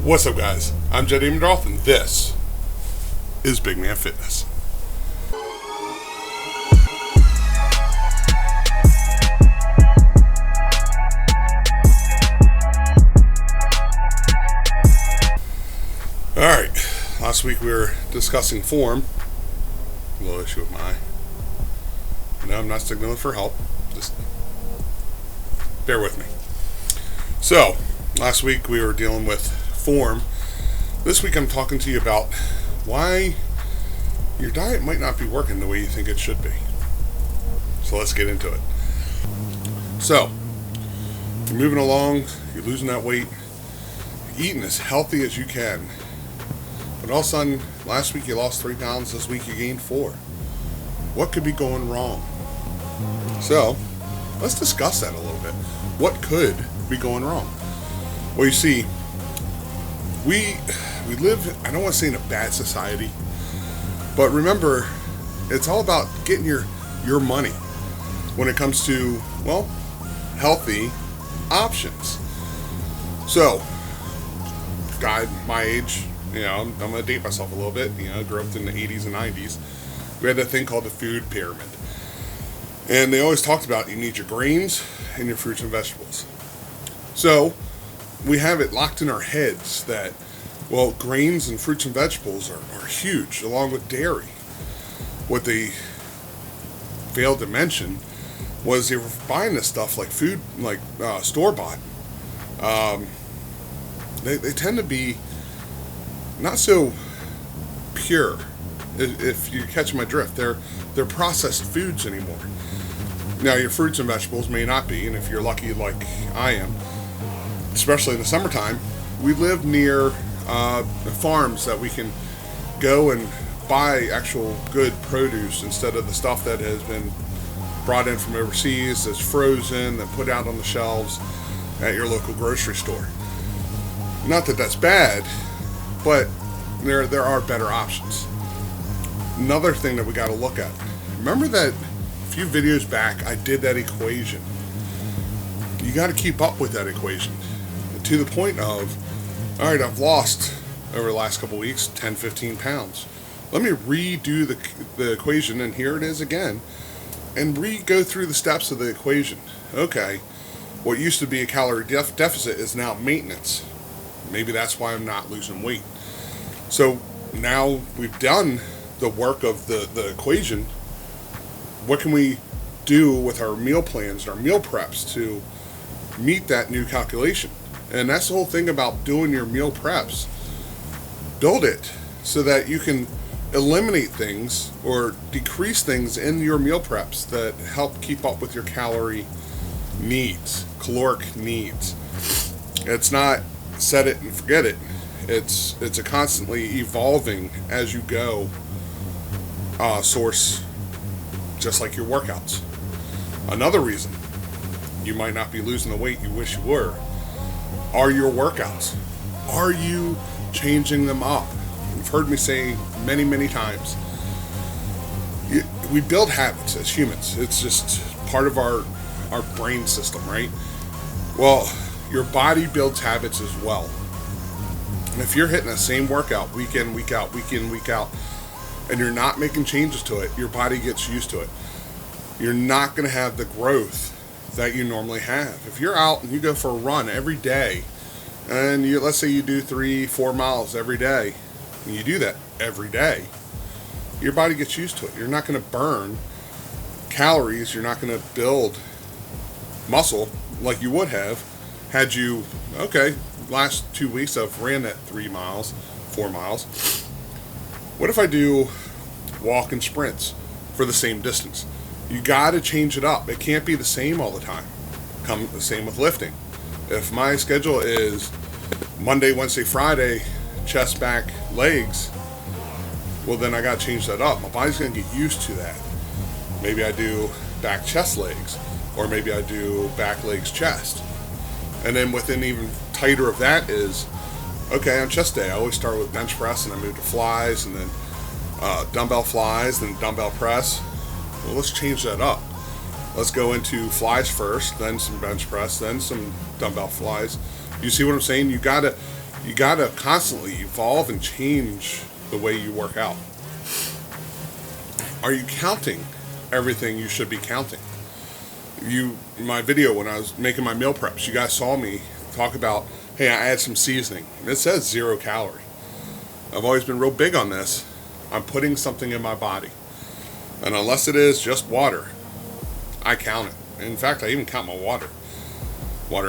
What's up, guys? I'm Jed Amendroth, and this is Big Man Fitness. Alright, last week we were discussing form. A little issue with my eye. No, I'm not signaling for help. Just bear with me. So, last week we were dealing with form. This week I'm talking to you about why your diet might not be working the way you think it should be. So let's get into it. So, you're moving along, you're losing that weight, you're eating as healthy as you can. But all of a sudden, last week you lost 3 pounds, this week you gained 4. What could be going wrong? So, let's discuss that a little bit. What could be going wrong? Well, you see, we live, I don't want to say in a bad society, but remember, it's all about getting your money when it comes to, well, healthy options. So, guy my age, I'm going to date myself a little bit, grew up in the 80s and 90s. We had that thing called the food pyramid. And they always talked about you need your grains and your fruits and vegetables. So, we have it locked in our heads that, well, grains and fruits and vegetables are huge, along with dairy. What they failed to mention was they were buying this stuff like food, like store-bought. They tend to be not so pure, if you catch my drift. They're processed foods anymore. Now, your fruits and vegetables may not be, and if you're lucky like I am, especially in the summertime, we live near farms that we can go and buy actual good produce instead of the stuff that has been brought in from overseas, that's frozen, and put out on the shelves at your local grocery store. Not that that's bad, but there are better options. Another thing that we got to look at. Remember that a few videos back I did that equation. You got to keep up with that equation to the point of, all right, I've lost over the last couple weeks 10, 15 pounds. Let me redo the equation, and here it is again, and go through the steps of the equation. Okay, what used to be a calorie deficit is now maintenance. Maybe that's why I'm not losing weight. So now we've done the work of the equation. What can we do with our meal plans and our meal preps to meet that new calculation? And that's the whole thing about doing your meal preps. Build it so that you can eliminate things or decrease things in your meal preps that help keep up with your calorie needs, caloric needs. It's not set it and forget it. It's a constantly evolving as you go source, just like your workouts. Another reason you might not be losing the weight you wish you were are your workouts. Are you changing them up? You've heard me say many, many times, we build habits as humans. It's just part of our brain system, right? Well, your body builds habits as well. And if you're hitting the same workout week in, week out, and you're not making changes to it, your body gets used to it. You're not going to have the growth that you normally have. If you're out and you go for a run every day, and let's say you do 3-4 miles every day, and you do that every day, your body gets used to it. You're not going to burn calories. You're not going to build muscle like you would have had you, last 2 weeks I've ran that 3 miles, 4 miles. What if I do walk and sprints for the same distance? You got to change it up. It can't be the same all the time. The same with lifting. If my schedule is Monday, Wednesday, Friday, chest, back, legs, well, then I got to change that up. My body's going to get used to that. Maybe I do back, chest, legs, or maybe I do back, legs, chest. And then within even tighter of that is, on chest day, I always start with bench press, and I move to flies, and then dumbbell flies, then dumbbell press. Well, let's change that up. Let's go into flies first, then some bench press, then some dumbbell flies. You see what I'm saying? You gotta You got to constantly evolve and change the way you work out. Are you counting everything you should be counting? My video when I was making my meal preps, you guys saw me talk about, hey, I add some seasoning. It says 0 calorie. I've always been real big on this. I'm putting something in my body. And unless it is just water, I count it. In fact, I even count my water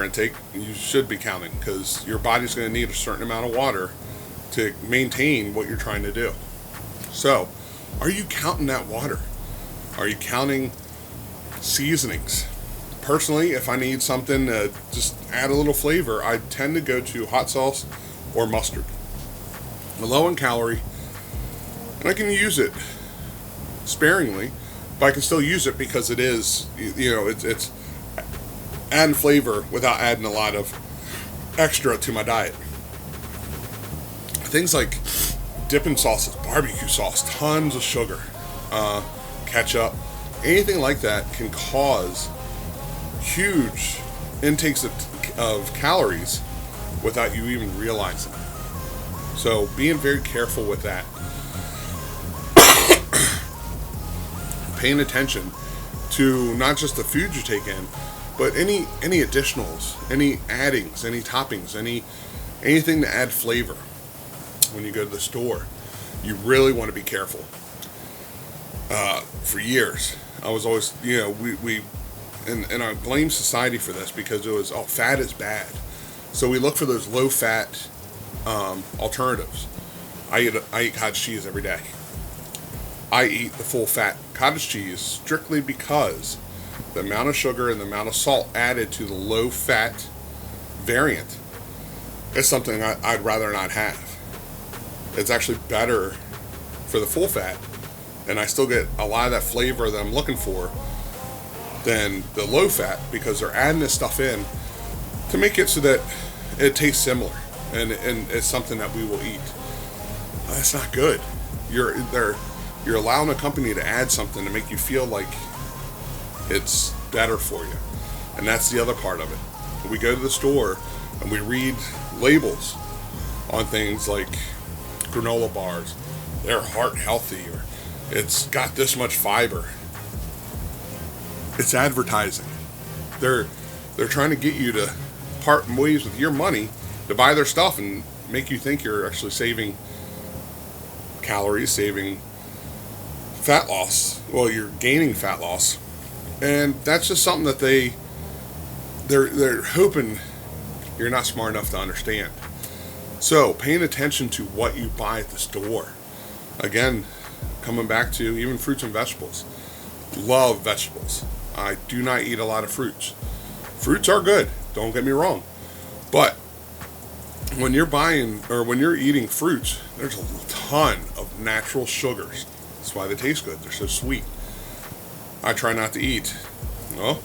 intake. You should be counting, because your body's going to need a certain amount of water to maintain what you're trying to do. So, are you counting that water? Are you counting seasonings? Personally, if I need something to just add a little flavor, I tend to go to hot sauce or mustard. They're low in calorie, and I can use it sparingly, but I can still use it because it is, it's adding flavor without adding a lot of extra to my diet. Things like dipping sauces, barbecue sauce, tons of sugar, ketchup, anything like that can cause huge intakes of calories without you even realizing. So being very careful with that. Paying attention to not just the food you take in, but any additionals, any addings, any toppings, anything to add flavor. When you go to the store, you really want to be careful. For years, I was always, and I blame society for this, because it was, fat is bad. So we look for those low-fat alternatives. I eat cottage cheese every day. I eat the full-fat cottage cheese strictly because the amount of sugar and the amount of salt added to the low-fat variant is something I'd rather not have. It's actually better for the full-fat, and I still get a lot of that flavor that I'm looking for than the low-fat, because they're adding this stuff in to make it so that it tastes similar, and it's something that we will eat. That's not good. You're allowing a company to add something to make you feel like it's better for you. And that's the other part of it. We go to the store and we read labels on things like granola bars. They're heart healthy, or it's got this much fiber. It's advertising. They're trying to get you to part ways with your money to buy their stuff and make you think you're actually saving calories, saving fat loss. Well, you're gaining fat loss. And that's just something that they're hoping you're not smart enough to understand. So, paying attention to what you buy at the store. Again, coming back to even fruits and vegetables. Love vegetables. I do not eat a lot of fruits. Fruits are good, don't get me wrong. But when you're buying, or when you're eating fruits, there's a ton of natural sugars. That's why they taste good. They're so sweet. I try not to eat, a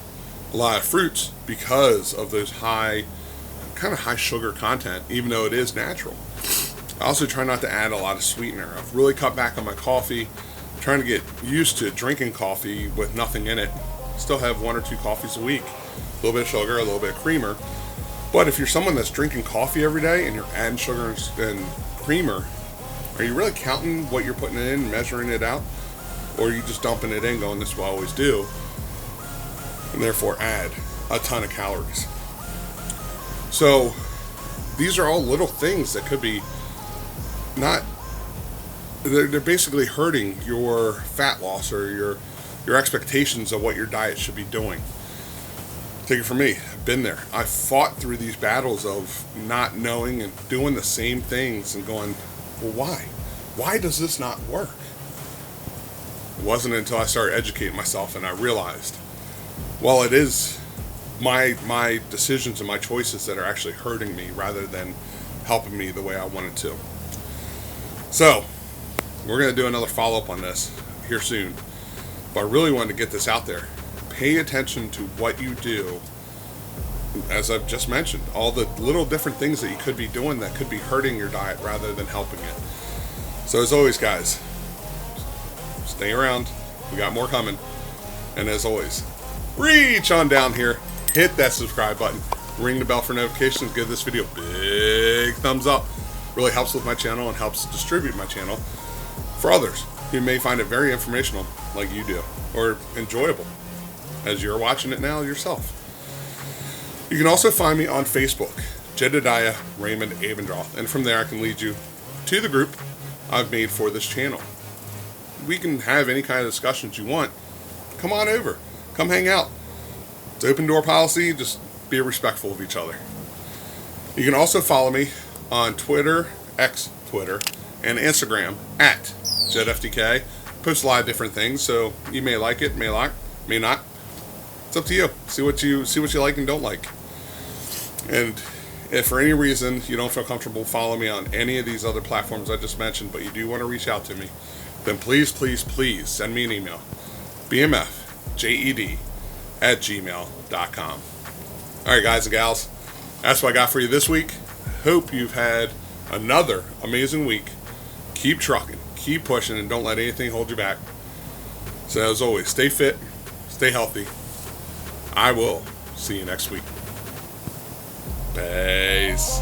lot of fruits because of those high sugar content, even though it is natural. I also try not to add a lot of sweetener. I've really cut back on my coffee. I'm trying to get used to drinking coffee with nothing in it. Still have 1 or 2 coffees a week. A little bit of sugar, a little bit of creamer. But if you're someone that's drinking coffee every day and you're adding sugar and creamer, are you really counting what you're putting in and measuring it out? Or are you just dumping it in going, this is what I always do, and therefore add a ton of calories? So these are all little things that could be they're basically hurting your fat loss or your expectations of what your diet should be doing. Take it from me, I've been there. I fought through these battles of not knowing and doing the same things and going, well, why? Why does this not work? It wasn't until I started educating myself and I realized, well, it is my decisions and my choices that are actually hurting me rather than helping me the way I wanted to. So, we're going to do another follow-up on this here soon. But I really wanted to get this out there. Pay attention to what you do. As I've just mentioned, all the little different things that you could be doing that could be hurting your diet rather than helping it. So as always, guys, stay around. We got more coming. And as always, reach on down here. Hit that subscribe button. ring the bell for notifications, give this video a big thumbs up. Really helps with my channel and helps distribute my channel for others who may find it very informational like you do, or enjoyable as you're watching it now yourself. You can also find me on Facebook, Jedediah Raymond Abendroth, and from there I can lead you to the group I've made for this channel. We can have any kind of discussions you want. Come on over. Come hang out. It's open door policy. Just be respectful of each other. You can also follow me on Twitter, Twitter, and Instagram at JedFDK. Post a lot of different things, so you may like it, may not. It's up to you. See what you like and don't like. And if for any reason you don't feel comfortable following me on any of these other platforms I just mentioned, but you do want to reach out to me, then please send me an email. bmfjed@gmail.com. Alright guys and gals, that's what I got for you this week. Hope you've had another amazing week. Keep trucking, keep pushing, and don't let anything hold you back. So as always, stay fit, stay healthy. I will see you next week. Peace.